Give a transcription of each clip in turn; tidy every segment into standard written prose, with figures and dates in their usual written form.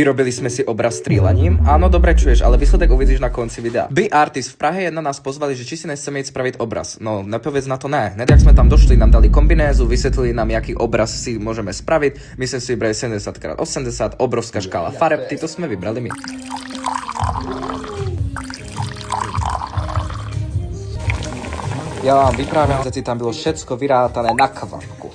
Vyrobili sme si obraz strieľaním. Áno, dobre čuješ, ale výsledek uvidíš na konci videa. Be Artist v Prahe 1 nás pozvali, že či si nechceme ísť spraviť obraz. No, nepovedz na to ne. Hned jak sme tam došli, nám dali kombinézu, vysvetlili nám, aký obraz si môžeme spraviť. My sme si vybrali 70x80, obrovská škála fareb, to sme vybrali my. Ja vám vyprávam, že tam bylo všetko vyrátané na kvapku.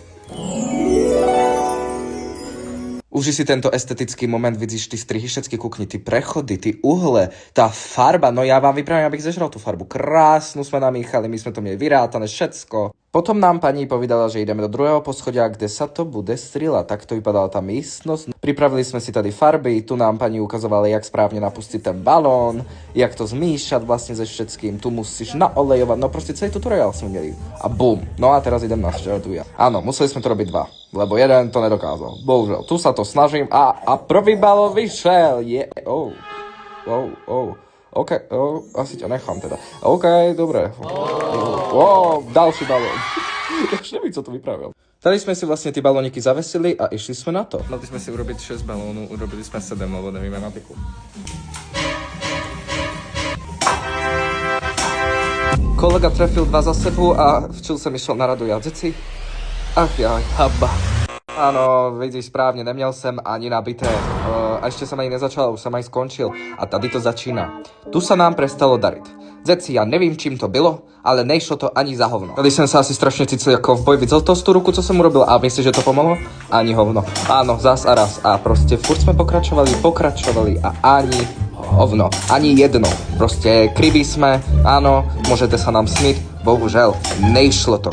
Uži si tento estetický moment, vidíš ty strihy, všetky kukni, ty prechody, ty uhle, tá farba, no ja vám vyprávam, abych zežral tú farbu. Krásnu sme namíchali, my sme to mieli vyrátané, všetko. Potom nám pani povedala, že ideme do druhého poschodia, kde sa to bude strieľať. Takto vypadala tá místnosť. Pripravili sme si tady farby, tu nám pani ukazovala, jak správne napustiť ten balón, jak to zmíšať vlastne se všetkým. Tu musíš naolejovať, no proste celý tutoriál sme mieli. A bum. No a teraz idem na šťartu ja. Áno, museli sme to robiť dva, lebo jeden to nedokázal. Bohužiaľ, tu sa to snažím a prvý balón vyšiel. OK, asi ťa nechám teda. OK, dobre. Ďalší balón. Ja už neviem, co to vypravil. Tady sme si vlastne tie balóniky zavesili a išli sme na to. Mali sme si urobiť 6 balónov, urobili sme 7, lebo nevieme matiku. Kolega trefil 2 za sebou a včil som išiel na radu jazdici. Ach jaj, haba. Áno, vidíš správne, neměl jsem ani nabité. A ešte som ani nezačal, už som aj skončil. A tady to začína. Tu sa nám prestalo dariť. Zeci, ja nevím, čím to bylo, ale nejšlo to ani za hovno. Tady som sa asi strašne cítil ako v boji. Videl to z tú ruku, co som urobil? A myslíš, že to pomohlo? Ani hovno. Áno, zas a raz. A proste furt sme pokračovali a ani hovno. Ani jedno. Proste kriví sme, áno, môžete sa nám smieť. Bohužel, nejšlo to.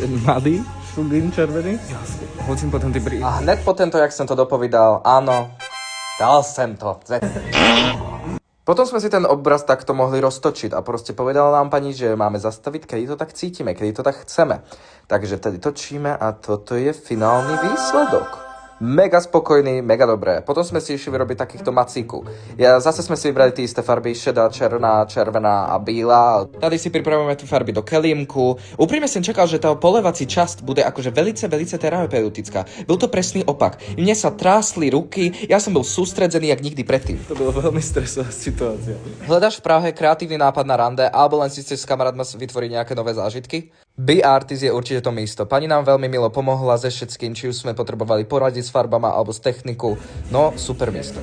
Ten mladý, šulín červený. Hodím potom ty brýle. A hned po tento, jak som to dopovídal, áno, dal som to. Potom sme si ten obraz takto mohli roztočiť a proste povedala nám pani, že máme zastaviť, kedy to tak cítime, kedy to tak chceme. Takže tedy točíme a toto je finálny výsledok. Mega spokojný, mega dobré. Potom sme si išli vyrobiť takýchto macíků. Zase sme si vybrali tie isté farby, šedá, černá, červená a bílá. Tady si pripravujeme tie farby do kelímku. Úprimne som čakal, že tá polevací časť bude akože velice terapeutická. Byl to presný opak. Mne sa trásli ruky, ja som bol sústredzený jak nikdy predtým. To bolo veľmi stresová situácia. Hľadaš v Prahe kreatívny nápad na rande, alebo len si chceš s kamarátmi vytvoriť nejaké nové zážitky? Be Artist je určite to místo. Pani nám veľmi milo pomohla se všetkým, či už sme potrebovali poradiť s farbama alebo s technikou. No, super miesto.